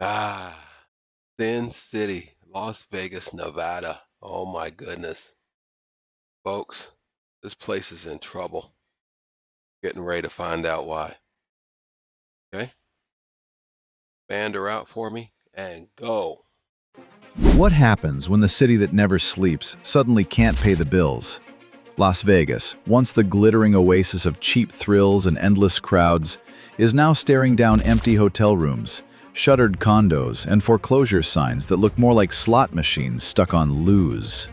Ah, Sin City, Las Vegas, Nevada. Oh my goodness. Folks, this place is in trouble. Getting ready to find out why. Okay? Band her out for me and go. What happens when the city that never sleeps suddenly can't pay the bills? Las Vegas, once the glittering oasis of cheap thrills and endless crowds, is now staring down empty hotel rooms, shuttered condos, and foreclosure signs that look more like slot machines stuck on lose.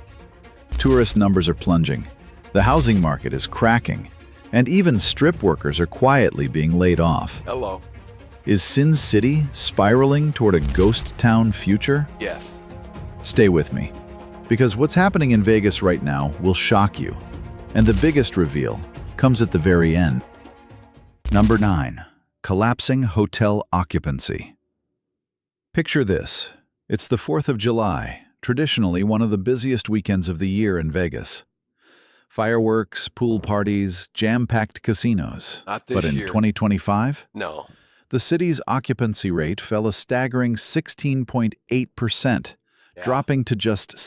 Tourist numbers are plunging, the housing market is cracking, and even strip workers are quietly being laid off. Hello. Is Sin City spiraling toward a ghost town future? Yes. Stay with me, because what's happening in Vegas right now will shock you, and the biggest reveal comes at the very end. Number 9. Collapsing hotel occupancy. Picture this. It's the 4th of July, traditionally one of the busiest weekends of the year in Vegas. Fireworks, pool parties, jam-packed casinos. Not But this in year. 2025, No. the city's occupancy rate fell a staggering 16.8%, Yeah. dropping to just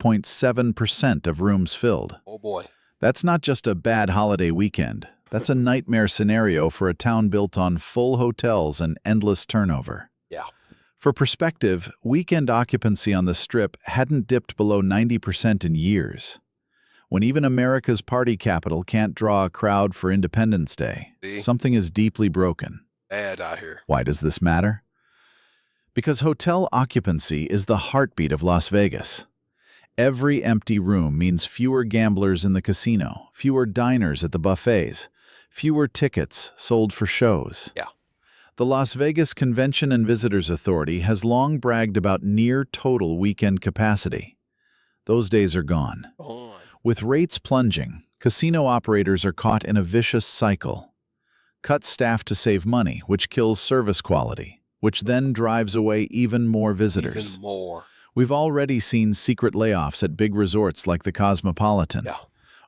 66.7% of rooms filled. Oh boy. That's not just a bad holiday weekend. That's a nightmare scenario for a town built on full hotels and endless turnover. Yeah. For perspective, weekend occupancy on the Strip hadn't dipped below 90% in years. When even America's party capital can't draw a crowd for Independence Day, See? something is deeply broken. Bad out here. Why does this matter? Because hotel occupancy is the heartbeat of Las Vegas. Every empty room means fewer gamblers in the casino, fewer diners at the buffets, fewer tickets sold for shows. Yeah. The Las Vegas Convention and Visitors Authority has long bragged about near total weekend capacity. Those days are gone. On. With rates plunging, casino operators are caught in a vicious cycle. Cut staff to save money, which kills service quality, which then drives away even more Even visitors. more. We've already seen secret layoffs at big resorts like the Cosmopolitan. Yeah.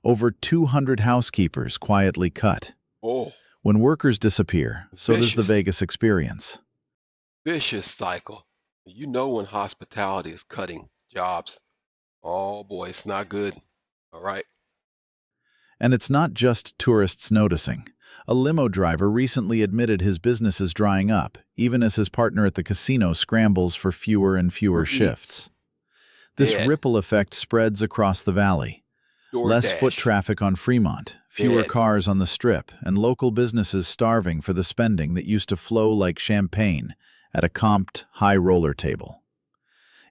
Over 200 housekeepers quietly cut. Oh, When workers disappear, so does the vicious. Vegas experience. Vicious cycle. You know when hospitality is cutting jobs. Oh boy, it's not good. All right. And it's not just tourists noticing. A limo driver recently admitted his business is drying up, even as his partner at the casino scrambles for fewer and fewer Uber Eats. shifts. This Dead. ripple effect spreads across the valley. Less foot DoorDash. traffic on Fremont, fewer Dead. cars on the Strip, and local businesses starving for the spending that used to flow like champagne at a comped high roller table.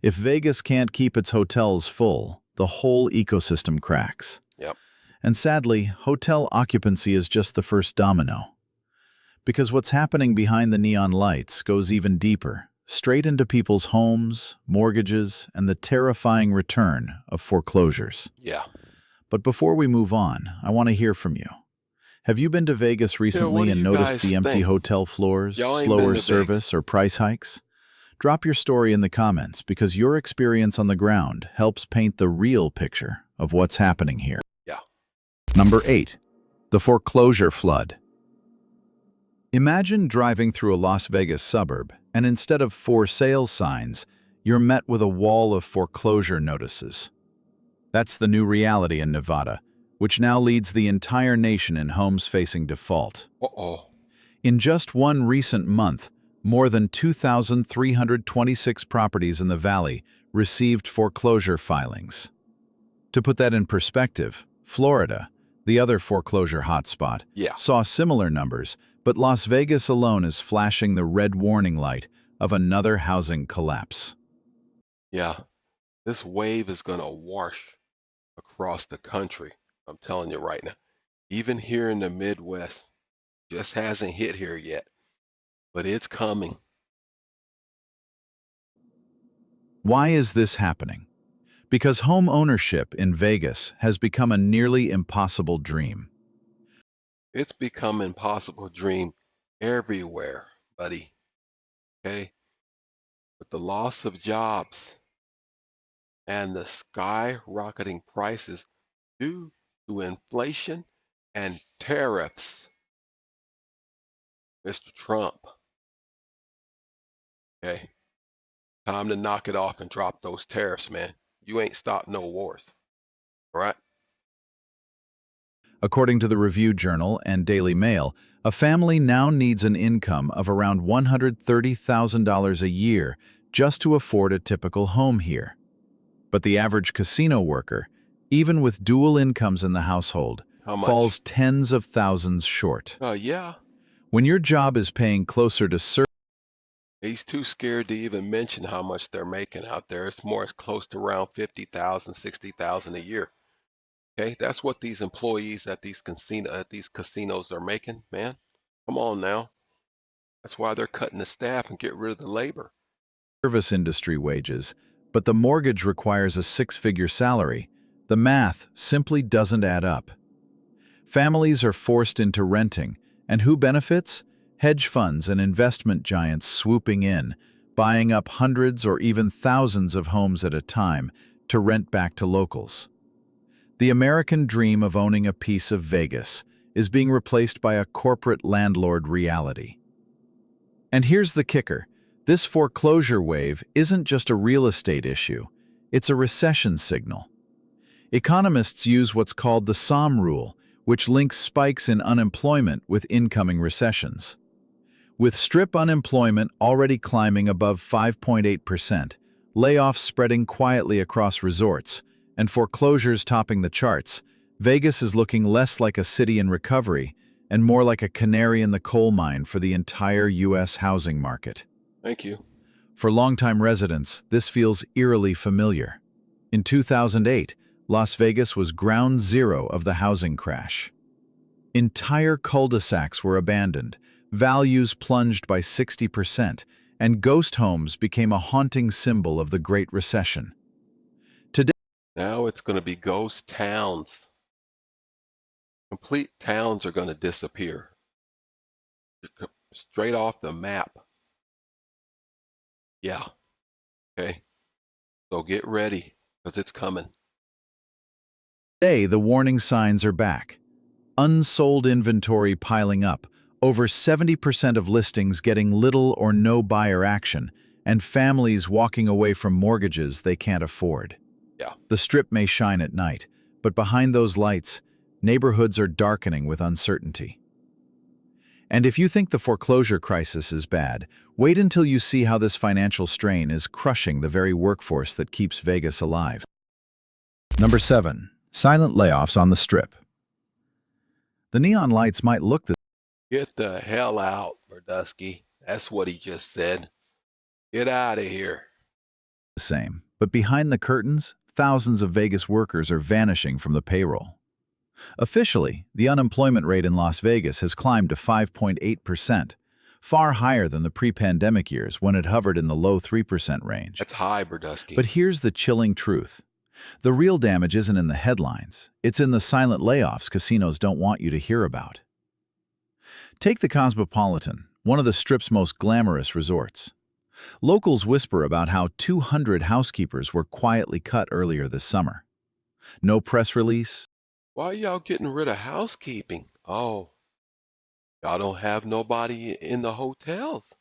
If Vegas can't keep its hotels full, the whole ecosystem cracks. Yep. And sadly, hotel occupancy is just the first domino. Because what's happening behind the neon lights goes even deeper, straight into people's homes, mortgages, and the terrifying return of foreclosures. Yeah. But before we move on, I want to hear from you. Have you been to Vegas Yeah, what recently do and you noticed guys the empty think? hotel floors, Y'all ain't been slower to service, Vegas. or price hikes? Drop your story in the comments because your experience on the ground helps paint the real picture of what's happening here. Yeah. Number 8. The foreclosure flood. Imagine driving through a Las Vegas suburb, and instead of for sale signs, you're met with a wall of foreclosure notices. That's the new reality in Nevada, which now leads the entire nation in homes facing default. Uh-oh. In just one recent month, more than 2,326 properties in the valley received foreclosure filings. To put that in perspective, Florida, the other foreclosure hotspot, Yeah. saw similar numbers, but Las Vegas alone is flashing the red warning light of another housing collapse. Yeah. This wave is going to wash across the country. I'm telling you right now. Even here in the Midwest, just hasn't hit here yet, but it's coming. Why is this happening? Because home ownership in Vegas has become a nearly impossible dream. It's become impossible dream everywhere, buddy. Okay? With the loss of jobs and the skyrocketing prices due to inflation and tariffs, Mr. Trump. Okay, time to knock it off and drop those tariffs, man. You ain't stopped no wars, all right? According to the Review Journal and Daily Mail, a family now needs an income of around $130,000 a year just to afford a typical home here. But the average casino worker, even with dual incomes in the household, How much? falls tens of thousands short. Yeah. When your job is paying closer to He's too scared to even mention how much they're making out there. It's close to around 50,000, 60,000 a year. Okay, that's what these employees at these casinos are making, man. Come on now. That's why they're cutting the staff and get rid of the labor. service industry wages, but the mortgage requires a six-figure salary, the math simply doesn't add up. Families are forced into renting, and who benefits? Hedge funds and investment giants swooping in, buying up hundreds or even thousands of homes at a time to rent back to locals. The American dream of owning a piece of Vegas is being replaced by a corporate landlord reality. And here's the kicker. This foreclosure wave isn't just a real estate issue, it's a recession signal. Economists use what's called the SOM rule, which links spikes in unemployment with incoming recessions. With strip unemployment already climbing above 5.8%, layoffs spreading quietly across resorts, and foreclosures topping the charts, Vegas is looking less like a city in recovery and more like a canary in the coal mine for the entire U.S. housing market. Thank you. For longtime residents, this feels eerily familiar. In 2008, Las Vegas was ground zero of the housing crash. Entire cul-de-sacs were abandoned, values plunged by 60%, and ghost homes became a haunting symbol of the Great Recession. Today, Now it's going to be ghost towns. Complete towns are going to disappear straight off the map. Yeah. Okay. So get ready because it's coming. the warning signs are back. Unsold inventory piling up, over 70% of listings getting little or no buyer action, and families walking away from mortgages they can't afford. Yeah. The Strip may shine at night, but behind those lights, neighborhoods are darkening with uncertainty. And if you think the foreclosure crisis is bad, wait until you see how this financial strain is crushing the very workforce that keeps Vegas alive. Number 7. Silent layoffs on the Strip. The neon lights might look the Get the hell out, Berdusky. That's what he just said. Get out of here. same, but behind the curtains, thousands of Vegas workers are vanishing from the payroll. Officially, the unemployment rate in Las Vegas has climbed to 5.8%, far higher than the pre-pandemic years when it hovered in the low 3% range. That's high, Berdusky. But here's the chilling truth. The real damage isn't in the headlines. It's in the silent layoffs casinos don't want you to hear about. Take the Cosmopolitan, one of the Strip's most glamorous resorts. Locals whisper about how 200 housekeepers were quietly cut earlier this summer. No press release, Why y'all getting rid of housekeeping? Oh, y'all don't have nobody in the hotels.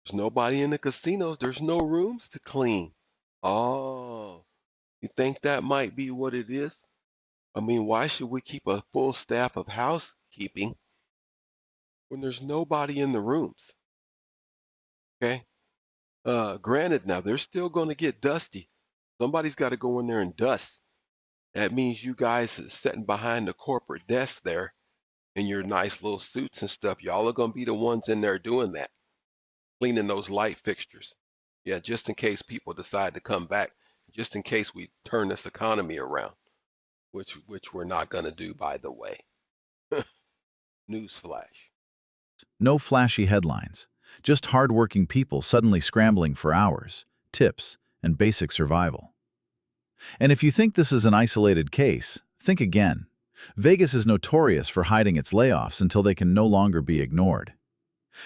There's nobody in the casinos. There's no rooms to clean. Oh, you think that might be what it is? I mean, why should we keep a full staff of housekeeping when there's nobody in the rooms? Okay. Granted, now they're still going to get dusty. Somebody's got to go in there and dust. That means you guys sitting behind the corporate desk there in your nice little suits and stuff. Y'all are going to be the ones in there doing that, cleaning those light fixtures. Yeah, just in case people decide to come back, just in case we turn this economy around, which we're not going to do, by the way. Newsflash. no flashy headlines, just hardworking people suddenly scrambling for hours, tips, and basic survival. And if you think this is an isolated case, think again. Vegas is notorious for hiding its layoffs until they can no longer be ignored.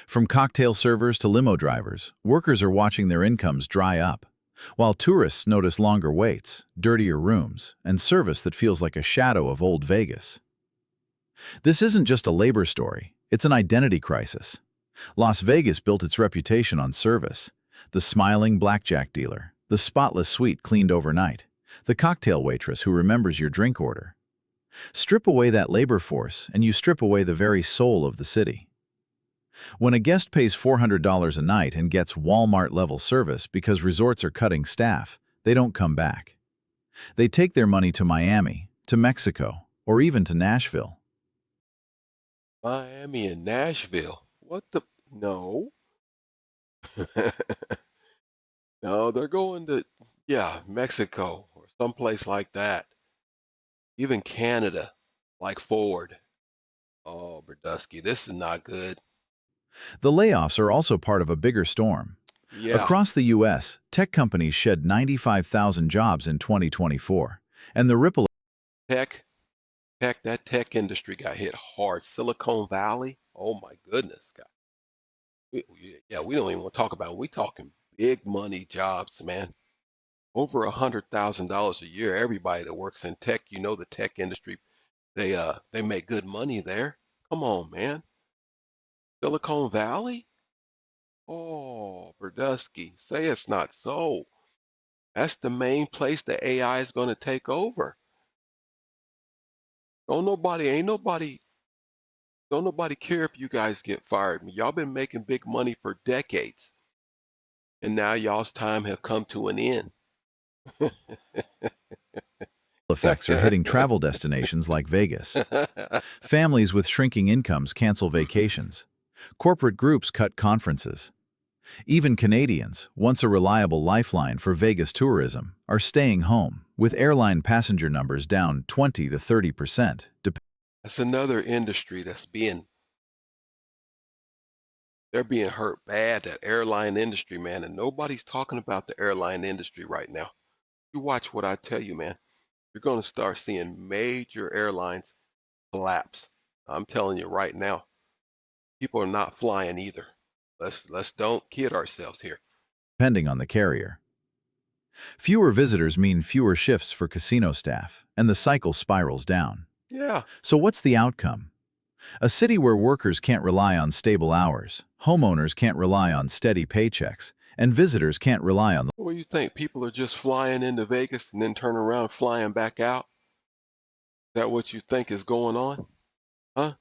From cocktail servers to limo drivers, workers are watching their incomes dry up, while tourists notice longer waits, dirtier rooms, and service that feels like a shadow of old Vegas. This isn't just a labor story, it's an identity crisis. Las Vegas built its reputation on service. The smiling blackjack dealer, the spotless suite cleaned overnight, the cocktail waitress who remembers your drink order. Strip away that labor force, and you strip away the very soul of the city. When a guest pays $400 a night and gets Walmart-level service because resorts are cutting staff, they don't come back. They take their money to Miami, to Mexico, or even to Nashville. Miami and Nashville. What the? No. No, they're going to, yeah, Mexico or someplace like that. Even Canada, like Ford. Oh, Berdusky, this is not good. The layoffs are also part of a bigger storm. Yeah, Across the U.S., tech companies shed 95,000 jobs in 2024, and the ripple tech, that tech industry got hit hard. Silicon Valley. Oh my goodness, God. Yeah, we don't even want to talk about it. We talking big money jobs, man. Over $100,000 a year. Everybody that works in tech, you know, the tech industry, they make good money there. Come on, man. Silicon Valley? Oh, Berdusky, say it's not so. That's the main place the AI is going to take over. Don't nobody, ain't nobody, don't nobody care if you guys get fired. Y'all been making big money for decades, and now y'all's time have come to an end. effects are hitting travel destinations like Vegas. Families with shrinking incomes cancel vacations. Corporate groups cut conferences. Even Canadians, once a reliable lifeline for Vegas tourism, are staying home, with airline passenger numbers down 20 to 30%. That's another industry they're being hurt bad, that airline industry, man, and nobody's talking about the airline industry right now. You watch what I tell you, man. You're going to start seeing major airlines collapse. I'm telling you right now, people are not flying either. Let's don't kid ourselves here. Depending on the carrier. Fewer visitors mean fewer shifts for casino staff, and the cycle spirals down. Yeah. So what's the outcome? A city where workers can't rely on stable hours, homeowners can't rely on steady paychecks, and visitors can't rely on the What do you think? People are just flying into Vegas and then turn around flying back out? Is that what you think is going on? Huh?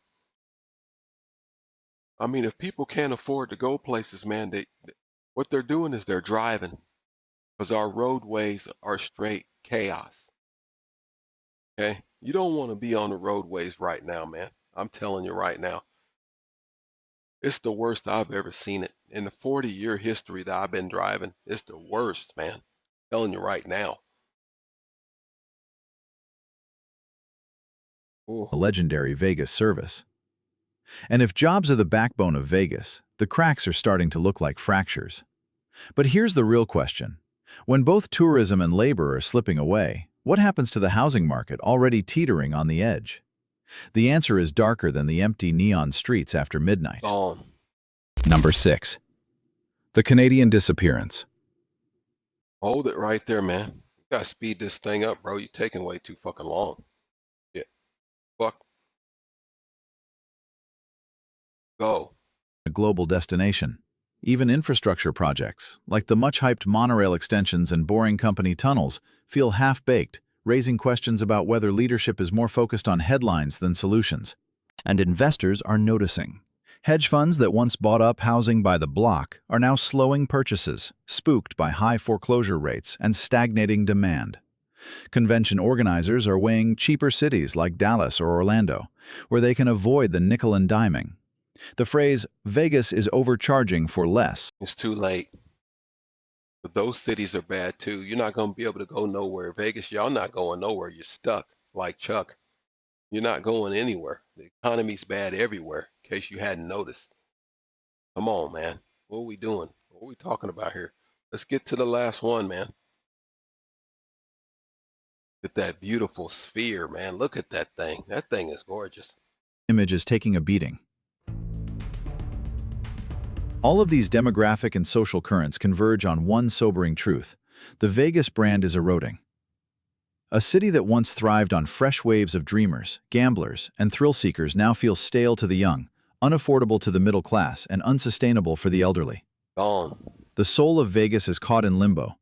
I mean, if people can't afford to go places, man, what they're doing is they're driving because our roadways are straight chaos. Okay? You don't want to be on the roadways right now, man. I'm telling you right now. It's the worst I've ever seen it. In the 40-year history that I've been driving, it's the worst, man. I'm telling you right now. Ooh. legendary Vegas service. And if jobs are the backbone of Vegas, the cracks are starting to look like fractures. But here's the real question. When both tourism and labor are slipping away, what happens to the housing market already teetering on the edge? The answer is darker than the empty neon streets after midnight. Gone. Number 6. The Canadian disappearance. Hold it right there, man. You gotta speed this thing up, bro. You're taking way too fucking long. Yeah. Fuck. Go. A global destination. Even infrastructure projects, like the much-hyped monorail extensions and boring company tunnels, feel half-baked, raising questions about whether leadership is more focused on headlines than solutions. And investors are noticing. Hedge funds that once bought up housing by the block are now slowing purchases, spooked by high foreclosure rates and stagnating demand. Convention organizers are weighing cheaper cities like Dallas or Orlando, where they can avoid the nickel and diming. The phrase, Vegas is overcharging for less, It's too late. But those cities are bad too. You're not gonna be able to go nowhere. Vegas, y'all not going nowhere. You're stuck like Chuck. You're not going anywhere. The economy's bad everywhere, in case you hadn't noticed. Come on, man. What are we doing? What are we talking about here? Let's get to the last one, man. At that beautiful sphere, man. Look at that thing. That thing is gorgeous. image is taking a beating. All of these demographic and social currents converge on one sobering truth. The Vegas brand is eroding. A city that once thrived on fresh waves of dreamers, gamblers, and thrill seekers now feels stale to the young, unaffordable to the middle class, and unsustainable for the elderly. Gone. The soul of Vegas is caught in limbo,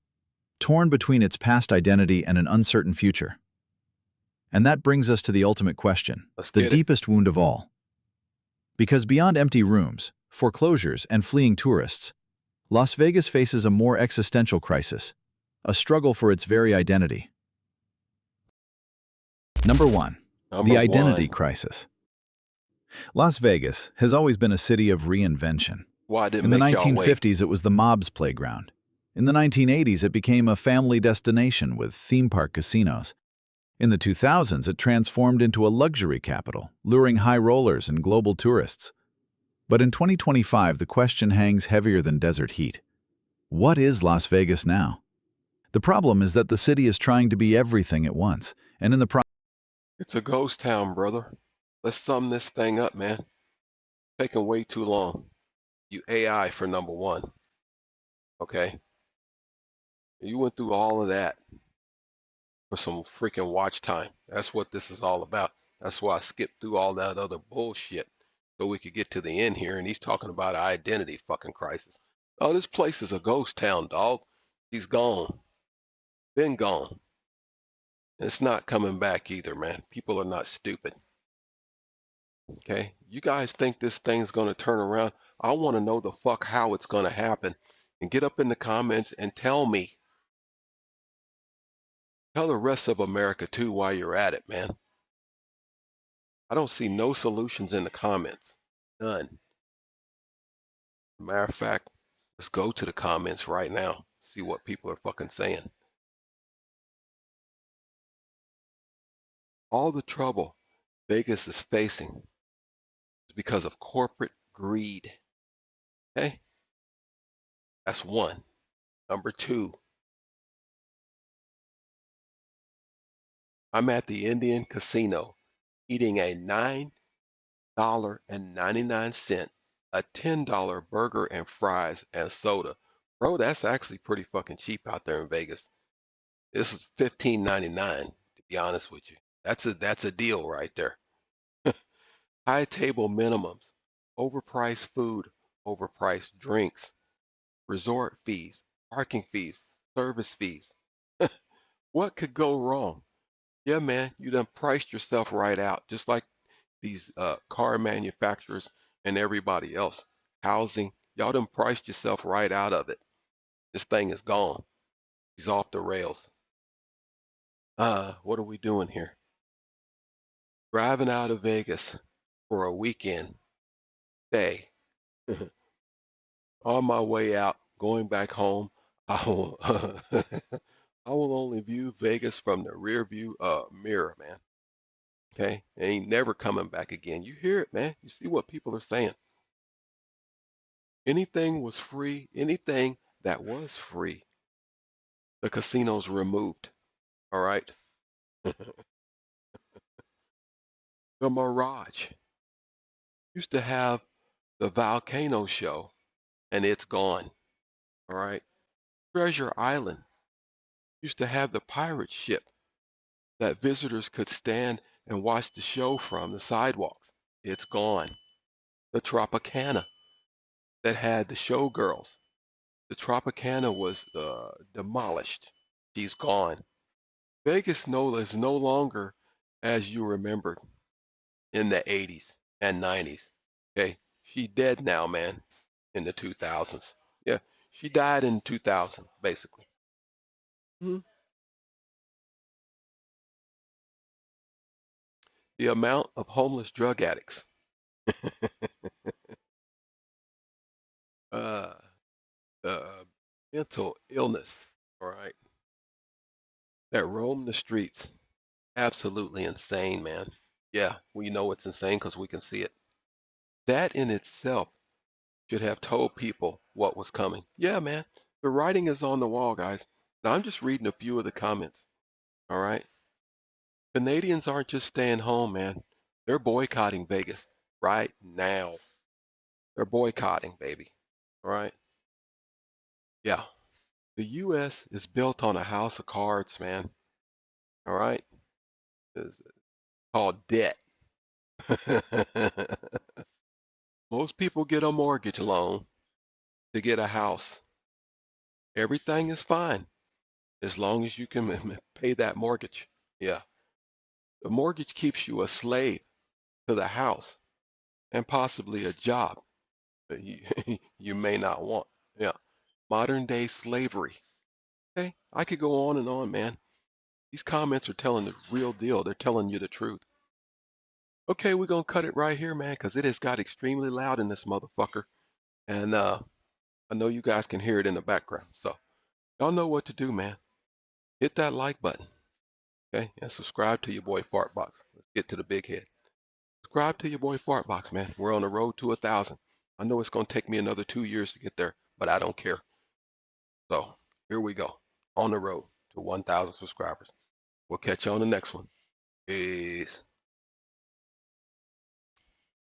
torn between its past identity and an uncertain future. And that brings us to the ultimate question, Let's the get it. deepest wound of all. Because beyond empty rooms, foreclosures, and fleeing tourists, Las Vegas faces a more existential crisis, a struggle for its very identity. Number 1. Number The identity one. crisis. Las Vegas has always been a city of reinvention. Why I didn't In the make y'all wait? 1950s, it was the mob's playground. In the 1980s, it became a family destination with theme park casinos. In the 2000s, it transformed into a luxury capital, luring high rollers and global tourists. But in 2025, the question hangs heavier than desert heat. What is Las Vegas now? The problem is that the city is trying to be everything at once, and in the process, It's a ghost town, brother. Let's sum this thing up, man. Taking way too long. You AI for number one. Okay. You went through all of that for some freaking watch time. That's what this is all about. That's why I skipped through all that other bullshit so we could get to the end here. And he's talking about an identity fucking crisis. Oh, this place is a ghost town, dog. He's gone. Been gone. It's not coming back either, man. People are not stupid. Okay. You guys think this thing's going to turn around? I want to know the fuck how it's going to happen. And get up in the comments and tell me. Tell the rest of America too while you're at it, man. I don't see no solutions in the comments. None. Matter of fact, let's go to the comments right now. See what people are fucking saying. All the trouble Vegas is facing is because of corporate greed. Okay? That's one. Number two, I'm at the Indian Casino eating a $9.99, a $10 burger and fries and soda. Bro, that's actually pretty fucking cheap out there in Vegas. This is $15.99, to be honest with you. That's a deal right there. High table minimums, overpriced food, overpriced drinks, resort fees, parking fees, service fees. What could go wrong? Yeah, man, you done priced yourself right out, just like these car manufacturers and everybody else. Housing, y'all done priced yourself right out of it. This thing is gone. He's off the rails. What are we doing here? Driving out of Vegas for a weekend stay. On my way out, going back home, I will I will only view Vegas from the rear view mirror, man. Okay, ain't never coming back again. You hear it, man. You see what people are saying. Anything was free. Anything that was free, the casinos removed. All right. The Mirage used to have the volcano show, and it's gone. All right. Treasure Island used to have the pirate ship that visitors could stand and watch the show from the sidewalks. It's gone. The Tropicana that had the showgirls. The Tropicana was demolished. She's gone. Vegas no is no longer as you remembered in the 80s and 90s. Okay, she's dead now, man. In the 2000s. Yeah, she died in 2000, basically. Mhm. The amount of homeless drug addicts, uh, the mental illness, all right, that roam the streets. Absolutely insane, man. Yeah, we know it's insane because we can see it. That in itself should have told people what was coming. Yeah, man. The writing is on the wall, guys. Now, I'm just reading a few of the comments. All right. Canadians aren't just staying home, man. They're boycotting Vegas right now. They're boycotting, baby. All right. Yeah. The U.S. is built on a house of cards, man. All right. It's called debt. Most people get a mortgage loan to get a house. Everything is fine as long as you can pay that mortgage. Yeah. The mortgage keeps you a slave to the house and possibly a job that you, you may not want. Yeah. Modern day slavery. Okay. I could go on, man. These comments are telling the real deal. They're telling you the truth. Okay, we're gonna cut it right here, man, because it has got extremely loud in this motherfucker. And I know you guys can hear it in the background. So y'all know what to do, man. Hit that like button, okay? And subscribe to your boy Fartbox. Let's get to the big head. Subscribe to your boy Fartbox, man. We're on the road to 1,000. I know it's gonna take me another 2 years to get there, but I don't care. So here we go. On the road to 1,000 subscribers. We'll catch you on the next one. Peace.